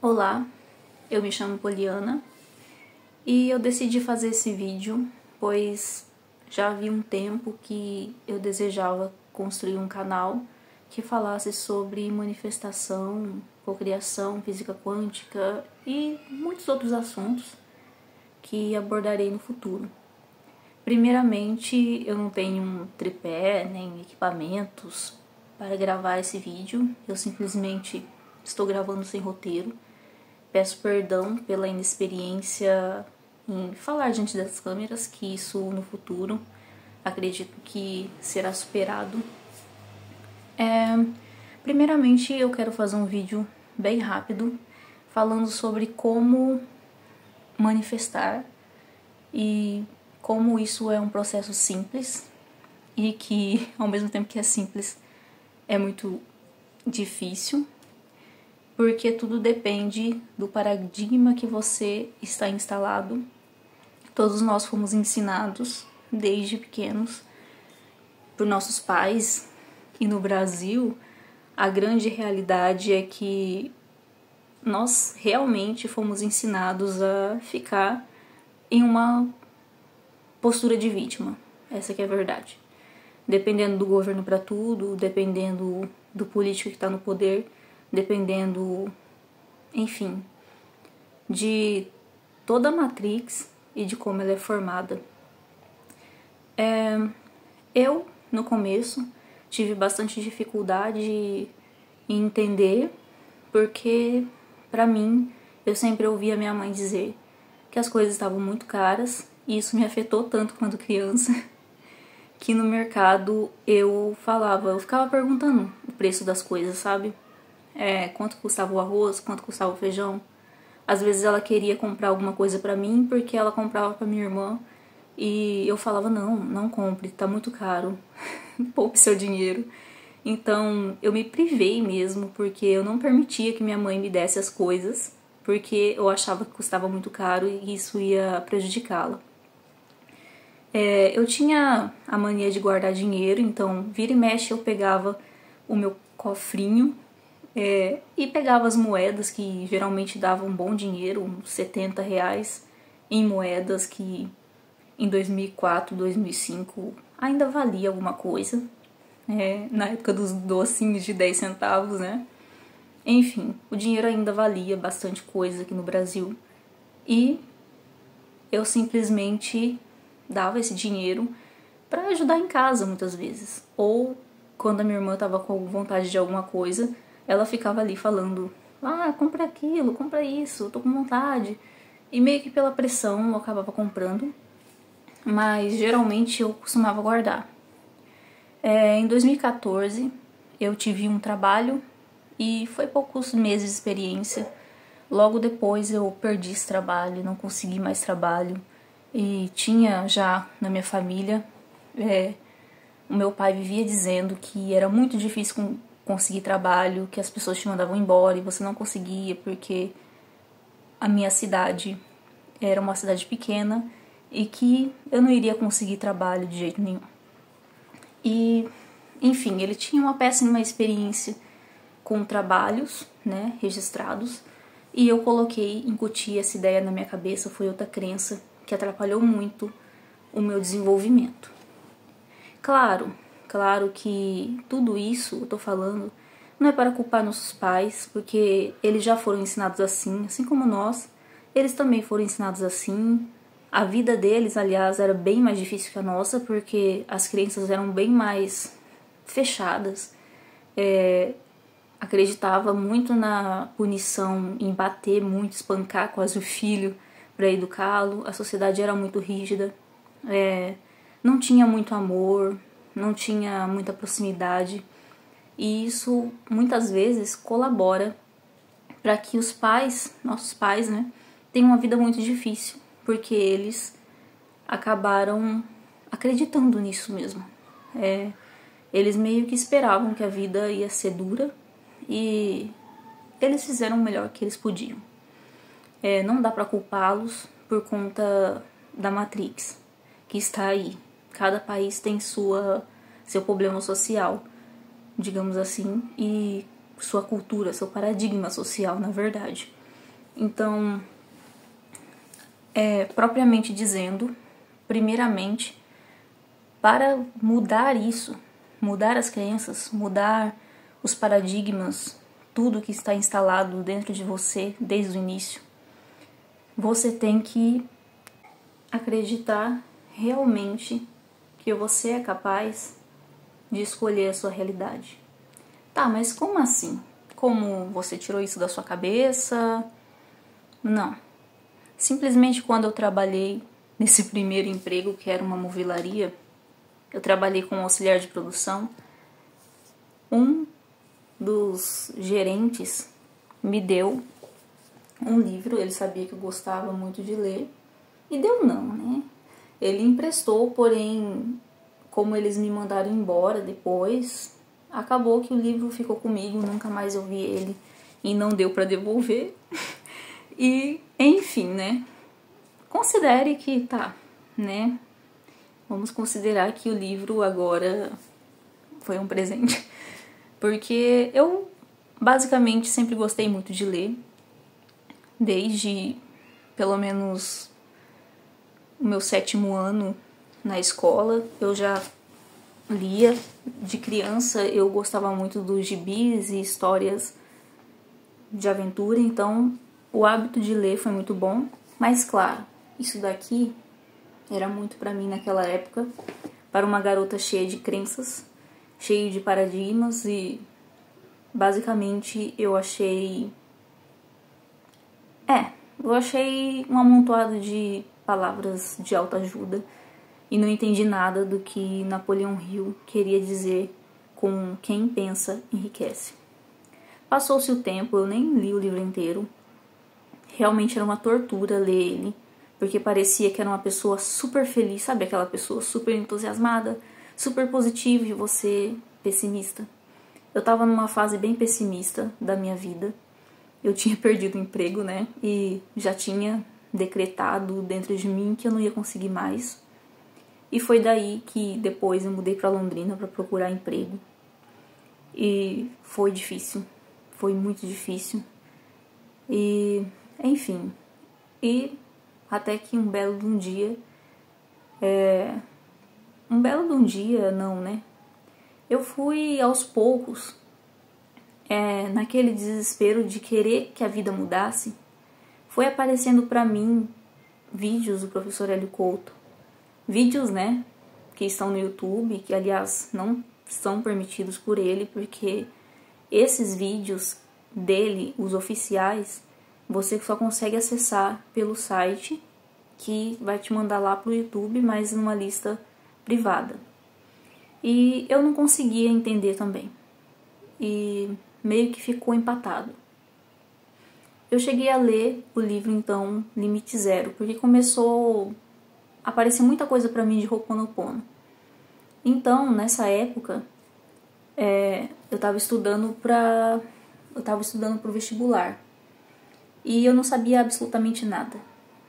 Olá, eu me chamo Poliana e eu decidi fazer esse vídeo pois já havia um tempo que eu desejava construir um canal que falasse sobre manifestação, cocriação, física quântica e muitos outros assuntos que abordarei no futuro. Primeiramente, eu não tenho um tripé nem equipamentos para gravar esse vídeo, eu simplesmente estou gravando sem roteiro. Peço perdão pela inexperiência em falar diante das câmeras, que isso no futuro acredito que será superado. Primeiramente, eu quero fazer um vídeo bem rápido falando sobre como manifestar e como isso é um processo simples e que, ao mesmo tempo que é simples, é muito difícil, porque tudo depende do paradigma que você está instalado. Todos nós fomos ensinados desde pequenos por nossos pais, e no Brasil a grande realidade é que nós realmente fomos ensinados a ficar em uma postura de vítima. Essa que é a verdade. Dependendo do governo para tudo, dependendo do político que está no poder, dependendo, enfim, de toda a Matrix e de como ela é formada. Eu, no começo, tive bastante dificuldade em entender, porque, pra mim, eu sempre ouvia minha mãe dizer que as coisas estavam muito caras, e isso me afetou tanto quando criança, que no mercado eu ficava perguntando o preço das coisas, sabe? Quanto custava o arroz, quanto custava o feijão. Às vezes ela queria comprar alguma coisa pra mim porque ela comprava pra minha irmã e eu falava, não compre, tá muito caro, poupe seu dinheiro. Então eu me privei mesmo, porque eu não permitia que minha mãe me desse as coisas, porque eu achava que custava muito caro e isso ia prejudicá-la. Eu tinha a mania de guardar dinheiro, então vira e mexe eu pegava o meu cofrinho e pegava as moedas que geralmente davam um bom dinheiro, uns R$70, em moedas que em 2004, 2005 ainda valia alguma coisa, na época dos docinhos de 10 centavos, né? Enfim, o dinheiro ainda valia bastante coisa aqui no Brasil e eu simplesmente dava esse dinheiro para ajudar em casa muitas vezes, ou quando a minha irmã estava com vontade de alguma coisa, ela ficava ali falando, compra aquilo, compra isso, tô com vontade. E meio que pela pressão eu acabava comprando, mas geralmente eu costumava guardar. Em 2014 eu tive um trabalho e foi poucos meses de experiência. Logo depois eu perdi esse trabalho, não consegui mais trabalho. E tinha já na minha família, o meu pai vivia dizendo que era muito difícil conseguir trabalho, que as pessoas te mandavam embora e você não conseguia porque a minha cidade era uma cidade pequena e que eu não iria conseguir trabalho de jeito nenhum. E, enfim, ele tinha uma péssima experiência com trabalhos, né, registrados, e eu incuti essa ideia na minha cabeça, foi outra crença que atrapalhou muito o meu desenvolvimento. Claro que tudo isso eu tô falando não é para culpar nossos pais, porque eles já foram ensinados assim como nós, eles também foram ensinados assim. A vida deles, aliás, era bem mais difícil que a nossa, porque as crenças eram bem mais fechadas. Acreditava muito na punição, em bater muito, espancar quase o filho para educá-lo. A sociedade era muito rígida, não tinha muito amor, não tinha muita proximidade, e isso muitas vezes colabora para que os pais, nossos pais, né, tenham uma vida muito difícil, porque eles acabaram acreditando nisso mesmo. Eles meio que esperavam que a vida ia ser dura e eles fizeram o melhor que eles podiam. Não dá para culpá-los por conta da Matrix que está aí. Cada país tem seu problema social, digamos assim, e sua cultura, seu paradigma social, na verdade. Então, propriamente dizendo, primeiramente, para mudar isso, mudar as crenças, mudar os paradigmas, tudo que está instalado dentro de você desde o início, você tem que acreditar realmente que você é capaz de escolher a sua realidade. Tá, mas como assim? Como você tirou isso da sua cabeça? Não. Simplesmente quando eu trabalhei nesse primeiro emprego, que era uma movelaria, eu trabalhei como auxiliar de produção, um dos gerentes me deu um livro, ele sabia que eu gostava muito de ler, e deu não, né? Ele emprestou, porém, como eles me mandaram embora depois, acabou que o livro ficou comigo, nunca mais eu vi ele e não deu para devolver. E, enfim, né? Considere que tá, né? Vamos considerar que o livro agora foi um presente. Porque eu, basicamente, sempre gostei muito de ler. Desde, pelo menos, o meu 7º ano na escola, eu já lia. De criança, eu gostava muito dos gibis e histórias de aventura. Então, o hábito de ler foi muito bom. Mas, claro, isso daqui era muito pra mim naquela época, para uma garota cheia de crenças, cheia de paradigmas, e basicamente eu achei um amontoado de palavras de autoajuda e não entendi nada do que Napoleão Hill queria dizer com quem pensa enriquece. Passou-se o tempo, eu nem li o livro inteiro. Realmente era uma tortura ler ele, porque parecia que era uma pessoa super feliz, sabe aquela pessoa super entusiasmada, super positiva, e você pessimista. Eu tava numa fase bem pessimista da minha vida. Eu tinha perdido o emprego, né? E já tinha decretado dentro de mim que eu não ia conseguir mais. E foi daí que depois eu mudei pra Londrina pra procurar emprego. E foi difícil. Foi muito difícil. E, enfim. E até que um belo de um dia... Um belo de um dia, não, né? Eu fui aos poucos, naquele desespero de querer que a vida mudasse, foi aparecendo pra mim vídeos do professor Hélio Couto. Vídeos, né, que estão no YouTube, que aliás não são permitidos por ele, porque esses vídeos dele, os oficiais, você só consegue acessar pelo site, que vai te mandar lá pro YouTube, mas numa lista privada. E eu não conseguia entender também. E meio que ficou empatado. Eu cheguei a ler o livro, então, Limite Zero, porque começou a aparecer muita coisa pra mim de Ho'oponopono. Então, nessa época, eu tava estudando pro vestibular. E eu não sabia absolutamente nada.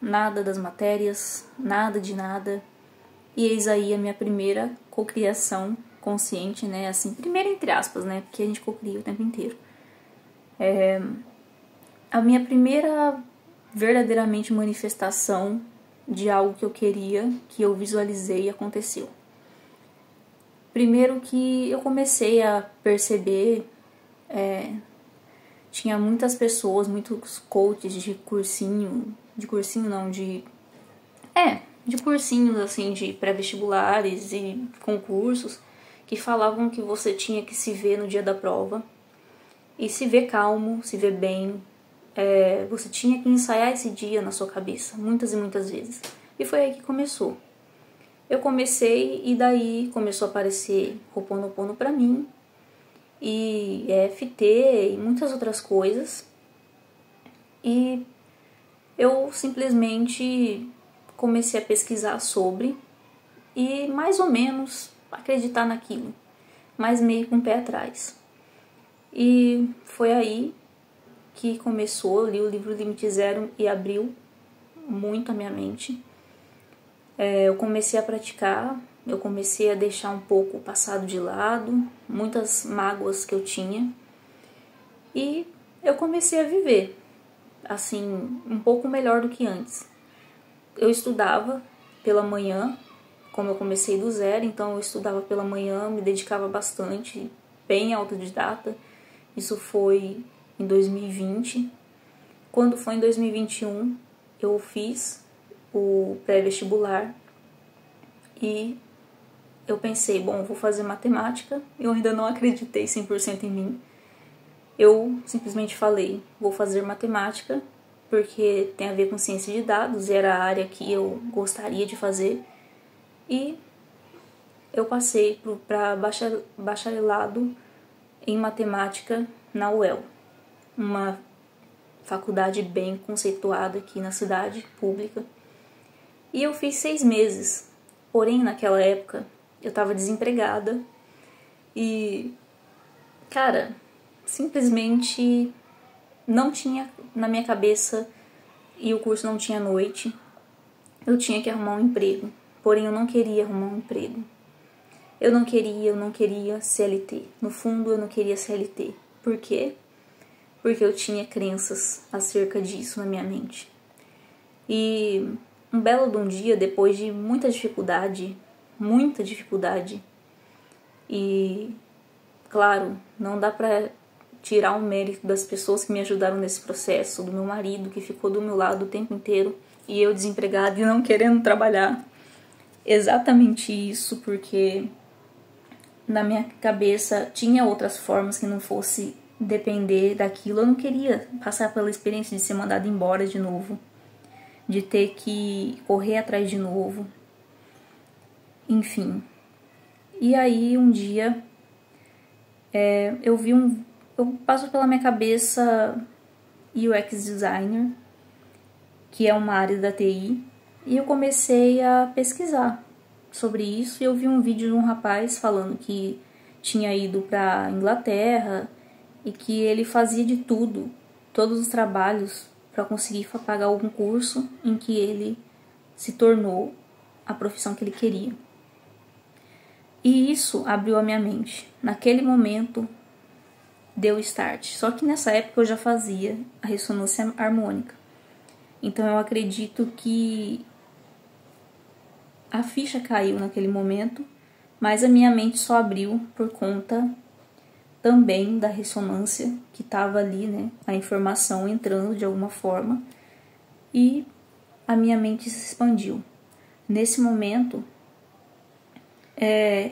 Nada das matérias, nada de nada. E eis aí a minha primeira cocriação consciente, né? Assim, primeira entre aspas, né? Porque a gente cocria o tempo inteiro. A minha primeira verdadeiramente manifestação de algo que eu queria, que eu visualizei e aconteceu. Primeiro que eu comecei a perceber, tinha muitas pessoas, muitos coaches de cursinhos assim, de pré-vestibulares e concursos, que falavam que você tinha que se ver no dia da prova, e se ver calmo, se ver bem, você tinha que ensaiar esse dia na sua cabeça, muitas e muitas vezes. E foi aí que começou. Eu comecei e daí começou a aparecer Ho'oponopono pra mim, e EFT e muitas outras coisas. E eu simplesmente comecei a pesquisar sobre e mais ou menos acreditar naquilo, mas meio com o pé atrás. E foi aí que começou, eu li o livro Limite Zero e abriu muito a minha mente. Eu comecei a praticar, eu comecei a deixar um pouco o passado de lado, muitas mágoas que eu tinha, e eu comecei a viver. assim, um pouco melhor do que antes. Eu estudava pela manhã, como eu comecei do zero, então eu estudava pela manhã, me dedicava bastante, bem autodidata. Isso foi em 2020. Quando foi em 2021, eu fiz o pré-vestibular e eu pensei, bom, vou fazer matemática. Eu ainda não acreditei 100% em mim. Eu simplesmente falei, vou fazer matemática, porque tem a ver com ciência de dados, era a área que eu gostaria de fazer. E eu passei para bacharelado em matemática na UEL, uma faculdade bem conceituada aqui na cidade, pública. E eu fiz 6 meses, porém naquela época eu estava desempregada e, cara, simplesmente não tinha na minha cabeça, e o curso não tinha noite, eu tinha que arrumar um emprego, porém eu não queria arrumar um emprego. Eu não queria CLT. No fundo, eu não queria CLT. Por quê? Porque eu tinha crenças acerca disso na minha mente. E um belo de um dia, depois de muita dificuldade, e, claro, não dá pra tirar o mérito das pessoas que me ajudaram nesse processo, do meu marido, que ficou do meu lado o tempo inteiro, e eu desempregada e não querendo trabalhar. Exatamente isso, porque na minha cabeça tinha outras formas que não fosse depender daquilo. Eu não queria passar pela experiência de ser mandada embora de novo, de ter que correr atrás de novo, enfim. E aí um dia eu passo pela minha cabeça UX designer, que é uma área da TI, e eu comecei a pesquisar sobre isso, e eu vi um vídeo de um rapaz falando que tinha ido para Inglaterra e que ele fazia de tudo, todos os trabalhos, para conseguir pagar algum curso em que ele se tornou a profissão que ele queria. E isso abriu a minha mente. Naquele momento deu start. Só que nessa época eu já fazia a ressonância harmônica. Então eu acredito que a ficha caiu naquele momento, mas a minha mente só abriu por conta também da ressonância que estava ali, né? A informação entrando de alguma forma e a minha mente se expandiu. Nesse momento,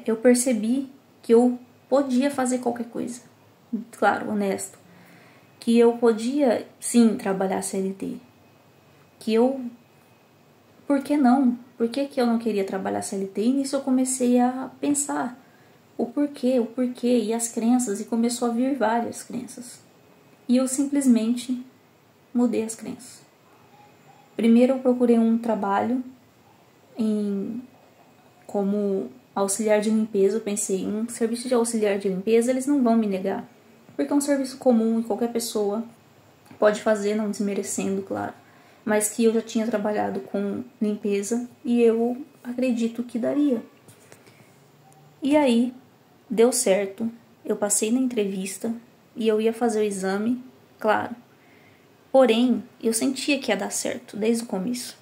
eu percebi que eu podia fazer qualquer coisa. Claro, honesto. Que eu podia, sim, trabalhar CLT. Por que não? Por que eu não queria trabalhar CLT? E nisso eu comecei a pensar o porquê, e as crenças, e começou a vir várias crenças. E eu simplesmente mudei as crenças. Primeiro eu procurei um trabalho como auxiliar de limpeza. Eu pensei, um serviço de auxiliar de limpeza eles não vão me negar, porque é um serviço comum e qualquer pessoa pode fazer, não desmerecendo, claro, mas que eu já tinha trabalhado com limpeza e eu acredito que daria. E aí, deu certo, eu passei na entrevista e eu ia fazer o exame, claro. Porém, eu sentia que ia dar certo desde o começo.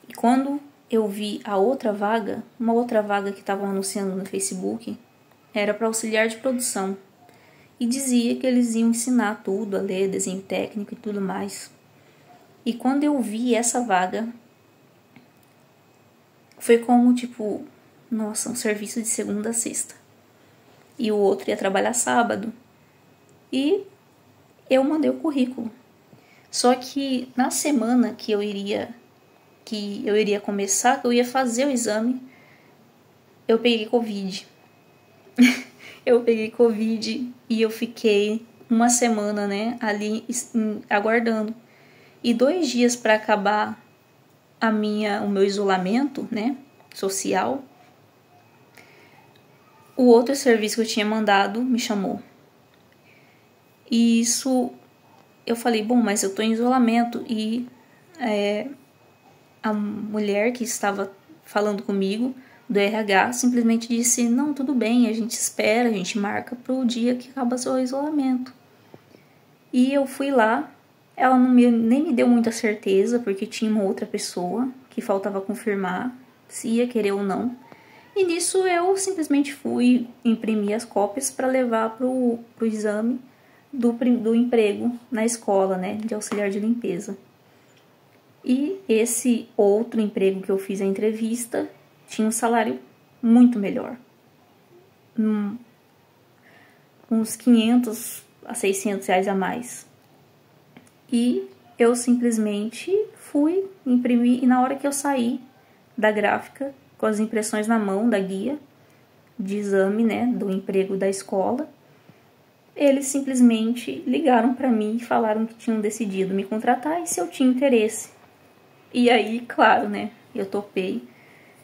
E quando eu vi uma outra vaga que estavam anunciando no Facebook, era para auxiliar de produção. E dizia que eles iam ensinar tudo, a ler, desenho técnico e tudo mais. E quando eu vi essa vaga, foi como, tipo, nossa, um serviço de segunda a sexta. E o outro ia trabalhar sábado. E eu mandei o currículo. Só que na semana que eu iria começar, que eu ia fazer o exame, eu peguei Covid. Eu peguei Covid e eu fiquei uma semana, né, ali aguardando. E 2 dias para acabar o meu isolamento, né, social, o outro serviço que eu tinha mandado me chamou. E isso, eu falei, bom, mas eu tô em isolamento. E a mulher que estava falando comigo, do RH, simplesmente disse, não, tudo bem, a gente espera, a gente marca pro dia que acaba seu isolamento. E eu fui lá, Ela nem me deu muita certeza, porque tinha uma outra pessoa que faltava confirmar se ia querer ou não. E nisso eu simplesmente fui imprimir as cópias para levar pro exame do emprego na escola, né, de auxiliar de limpeza. E esse outro emprego que eu fiz a entrevista tinha um salário muito melhor. Uns 500 a 600 reais a mais. E eu simplesmente fui imprimir, e na hora que eu saí da gráfica, com as impressões na mão da guia de exame, né, do emprego da escola, eles simplesmente ligaram para mim e falaram que tinham decidido me contratar e se eu tinha interesse. E aí, claro, né, eu topei.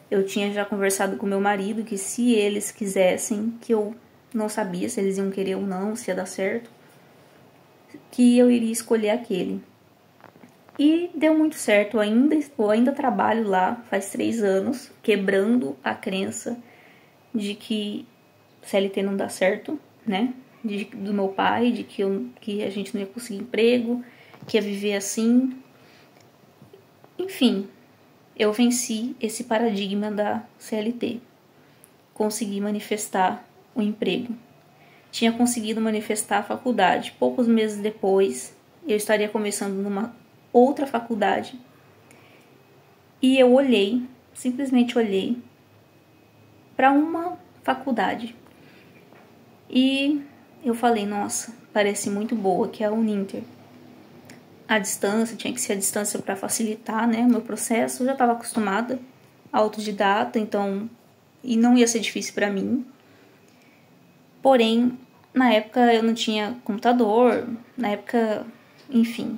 Eu tinha já conversado com meu marido que se eles quisessem, que eu não sabia se eles iam querer ou não, se ia dar certo, que eu iria escolher aquele. E deu muito certo, eu ainda trabalho lá faz 3 anos, quebrando a crença de que CLT não dá certo, né? Do meu pai, de que a gente não ia conseguir emprego, que ia viver assim. Enfim, eu venci esse paradigma da CLT. Consegui manifestar o emprego. Tinha conseguido manifestar a faculdade. Poucos meses depois, eu estaria começando numa outra faculdade. E eu olhei, simplesmente olhei para uma faculdade. E eu falei, nossa, parece muito boa, que é a Uninter. A distância, tinha que ser a distância para facilitar, né, o meu processo. Eu já estava acostumada, autodidata, então, e não ia ser difícil para mim. Porém, na época eu não tinha computador, na época, enfim.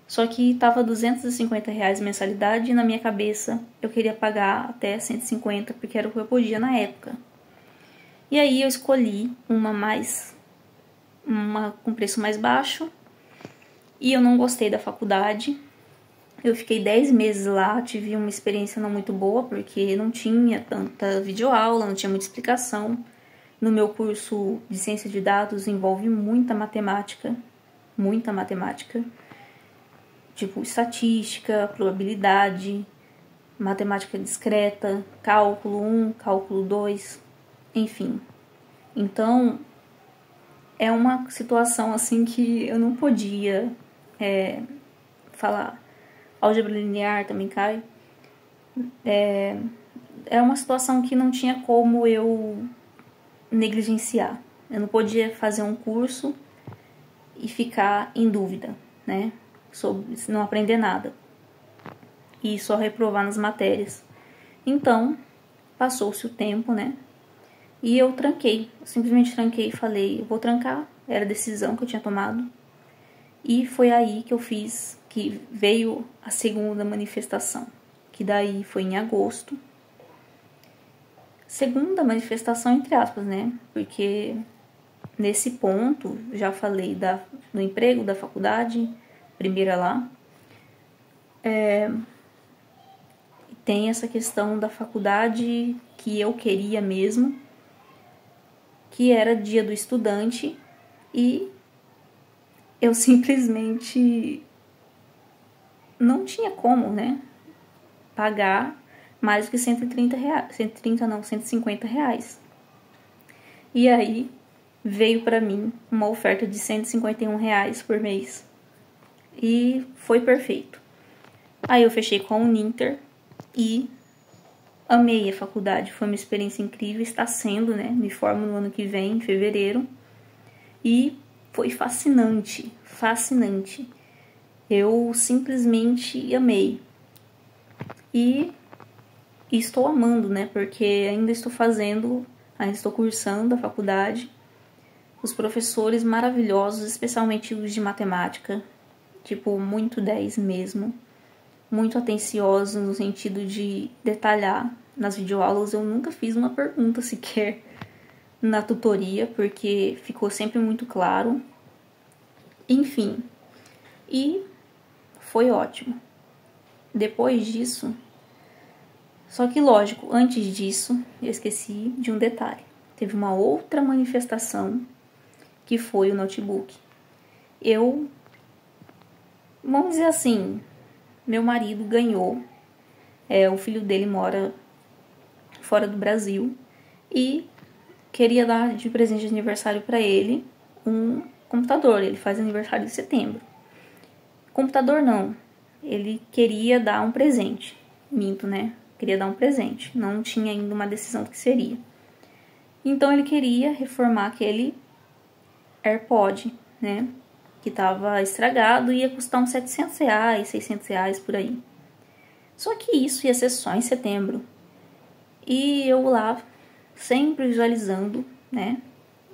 Só que tava R$250 mensalidade e na minha cabeça eu queria pagar até 150, porque era o que eu podia na época. E aí eu escolhi uma com preço mais baixo, e eu não gostei da faculdade. Eu fiquei 10 meses lá, tive uma experiência não muito boa, porque não tinha tanta videoaula, não tinha muita explicação. No meu curso de ciência de dados envolve muita matemática, tipo estatística, probabilidade, matemática discreta, cálculo 1, cálculo 2, enfim. Então, é uma situação assim que eu não podia falar. Álgebra linear também cai. É uma situação que não tinha como eu negligenciar. Eu não podia fazer um curso e ficar em dúvida, né? Sobre não aprender nada. E só reprovar nas matérias. Então, passou-se o tempo, né? E eu tranquei. Eu simplesmente tranquei e falei, eu vou trancar. Era a decisão que eu tinha tomado. E foi aí que veio a segunda manifestação. Que daí foi em agosto. Segunda manifestação, entre aspas, né? Porque nesse ponto, já falei do emprego, da faculdade, primeira lá. Tem essa questão da faculdade que eu queria mesmo, que era dia do estudante, e eu simplesmente não tinha como, né, pagar mais do que R$130, 130 não, R$150. E aí veio para mim uma oferta de R$151 por mês. E foi perfeito. Aí eu fechei com a Uninter e amei a faculdade. Foi uma experiência incrível, está sendo, né? Me formo no ano que vem, em fevereiro. E foi fascinante, fascinante. Eu simplesmente amei. E estou amando, né? Porque ainda estou cursando a faculdade. Os professores maravilhosos, especialmente os de matemática. Tipo, muito 10 mesmo. Muito atenciosos no sentido de detalhar. Nas videoaulas eu nunca fiz uma pergunta sequer na tutoria, porque ficou sempre muito claro. Enfim, e foi ótimo. Depois disso, só que lógico, antes disso, eu esqueci de um detalhe. Teve uma outra manifestação, que foi o notebook. Eu vamos dizer assim, meu marido ganhou, o filho dele mora fora do Brasil e queria dar de presente de aniversário para ele um computador. Ele faz aniversário em setembro. Computador não, ele queria dar um presente. Minto, né? Queria dar um presente. Não tinha ainda uma decisão do que seria. Então ele queria reformar aquele AirPod, né? Que estava estragado e ia custar uns R$700, R$600 por aí. Só que isso ia ser só em setembro. E eu lá, sempre visualizando, né?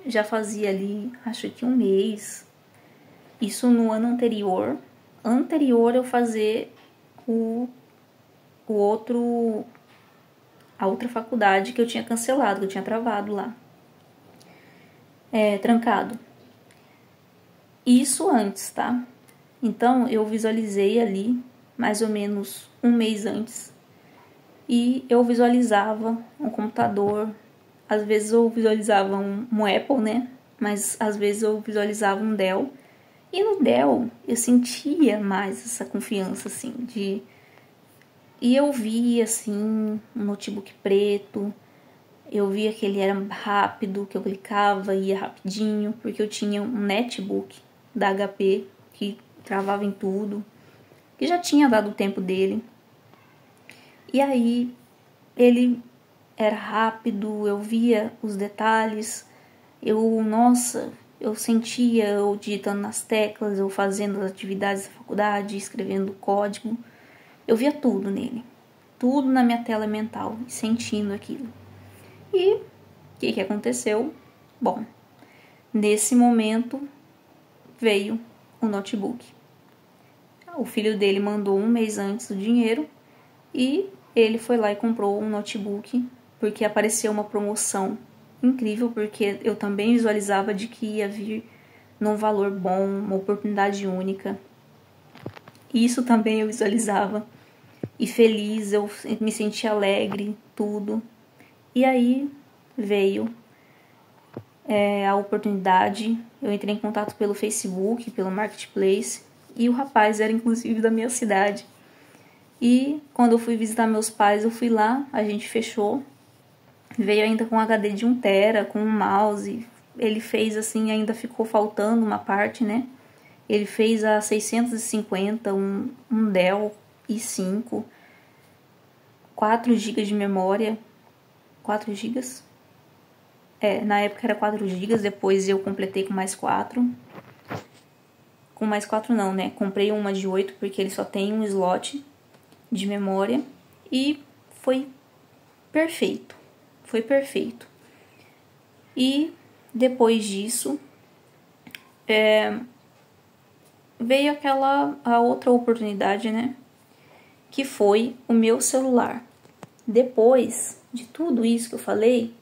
Já fazia ali, acho que um mês. Isso no ano anterior. Anterior eu fazer a outra faculdade que eu tinha cancelado, que eu tinha travado lá. Trancado. Isso antes, tá? Então eu visualizei ali, mais ou menos um mês antes. E eu visualizava um computador. Às vezes eu visualizava um Apple, né? Mas às vezes eu visualizava um Dell. E no Dell eu sentia mais essa confiança, assim, de... E eu via, assim, um notebook preto. Eu via que ele era rápido, que eu clicava e ia rapidinho. Porque eu tinha um netbook da HP que travava em tudo. Que já tinha dado o tempo dele. E aí, ele era rápido, eu via os detalhes, eu sentia eu digitando nas teclas, eu fazendo as atividades da faculdade, escrevendo código. Eu via tudo nele, tudo na minha tela mental, sentindo aquilo. E o que aconteceu? Bom, nesse momento veio o notebook. O filho dele mandou um mês antes o dinheiro e ele foi lá e comprou um notebook porque apareceu uma promoção incrível, porque eu também visualizava de que ia vir num valor bom, uma oportunidade única. Isso também eu visualizava. E feliz, eu me sentia alegre, tudo. E aí veio a oportunidade. Eu entrei em contato pelo Facebook, pelo Marketplace. E o rapaz era inclusive da minha cidade. E quando eu fui visitar meus pais, eu fui lá, a gente fechou. Veio ainda com um HD de 1 tera, com um mouse. Ele fez assim, ainda ficou faltando uma parte, né? Ele fez a 650, um Dell i5, 4 GB de memória. 4 GB? Na época era 4 GB, depois eu completei com mais 4. Com mais 4 não, né? Comprei uma de 8 porque ele só tem um slot de memória. E foi perfeito. Foi perfeito. E depois disso, veio a outra oportunidade, né? Que foi o meu celular. Depois de tudo isso que eu falei,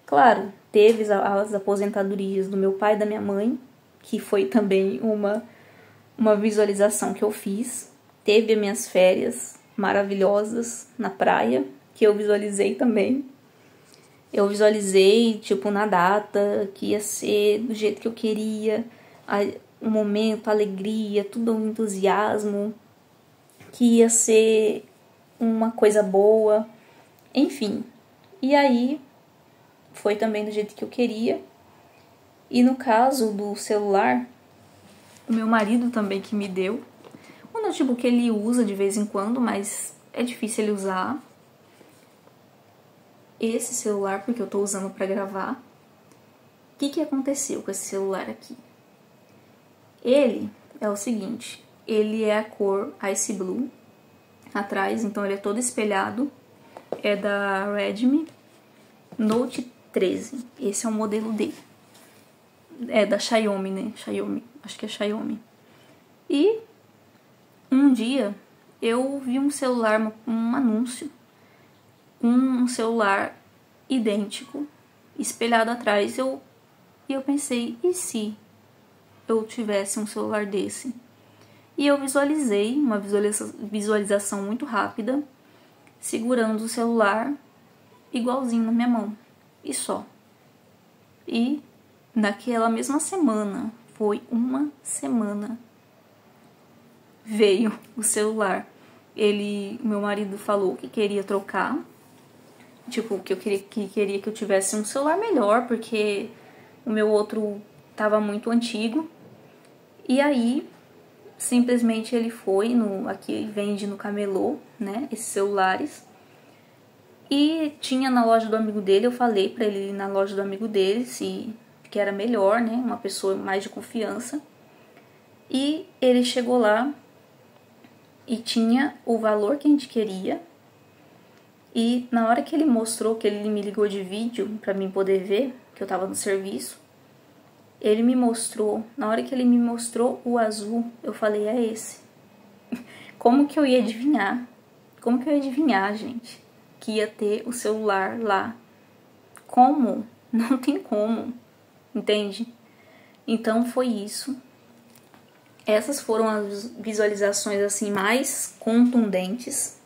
claro, teve as aposentadorias do meu pai e da minha mãe, que foi também uma visualização que eu fiz. Teve as minhas férias maravilhosas na praia, que eu visualizei também. Eu visualizei, tipo, na data, que ia ser do jeito que eu queria, o momento, a alegria, tudo um entusiasmo, que ia ser uma coisa boa, enfim. E aí, foi também do jeito que eu queria. E no caso do celular, o meu marido também que me deu. O notebook ele usa de vez em quando, mas é difícil ele usar esse celular, porque eu tô usando para gravar. O que aconteceu com esse celular aqui? Ele é o seguinte, ele é a cor Ice Blue atrás, então ele é todo espelhado. É da Redmi Note 13. Esse é o modelo dele. É da Xiaomi, né? Xiaomi, acho que é Xiaomi. E um dia eu vi um celular, um anúncio, um celular idêntico, espelhado atrás. E eu pensei, e se eu tivesse um celular desse? E eu visualizei, uma visualização muito rápida, segurando o celular igualzinho na minha mão. E só. E naquela mesma semana, foi uma semana, veio o celular. Meu marido falou que queria trocar, tipo, que queria que eu tivesse um celular melhor, porque o meu outro tava muito antigo. E aí, simplesmente ele foi aqui vende no camelô, né, esses celulares. E tinha na loja do amigo dele, eu falei pra ele ir na loja do amigo dele, que era melhor, né, uma pessoa mais de confiança. E ele chegou lá e tinha o valor que a gente queria. E na hora que ele mostrou, que ele me ligou de vídeo pra mim poder ver, que eu tava no serviço, ele me mostrou, na hora que ele me mostrou o azul, eu falei, é esse. Como que eu ia adivinhar? Como que eu ia adivinhar, gente, que ia ter o celular lá? Como? Não tem como, entende? Então foi isso. Essas foram as visualizações assim mais contundentes.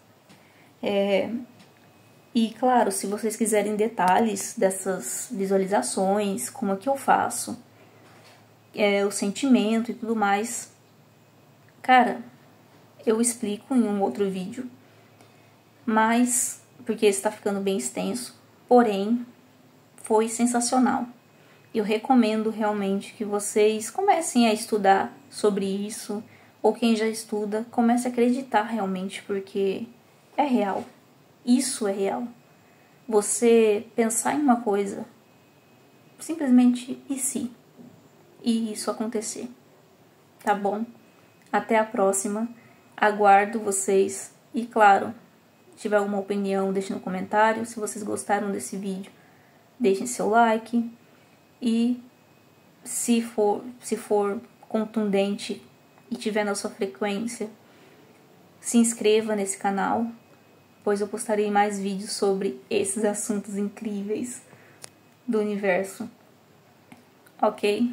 E claro, se vocês quiserem detalhes dessas visualizações, como é que eu faço, o sentimento e tudo mais, cara, eu explico em um outro vídeo, mas porque esse tá ficando bem extenso, porém foi sensacional. Eu recomendo realmente que vocês comecem a estudar sobre isso, ou quem já estuda, comece a acreditar realmente, porque é real. Isso é real. Você pensar em uma coisa, simplesmente e se? E isso acontecer. Tá bom? Até a próxima. Aguardo vocês. E claro, se tiver alguma opinião, deixe no comentário. Se vocês gostaram desse vídeo, deixem seu like. E se for contundente e tiver na sua frequência, se inscreva nesse canal, pois eu postarei mais vídeos sobre esses assuntos incríveis do universo. Ok?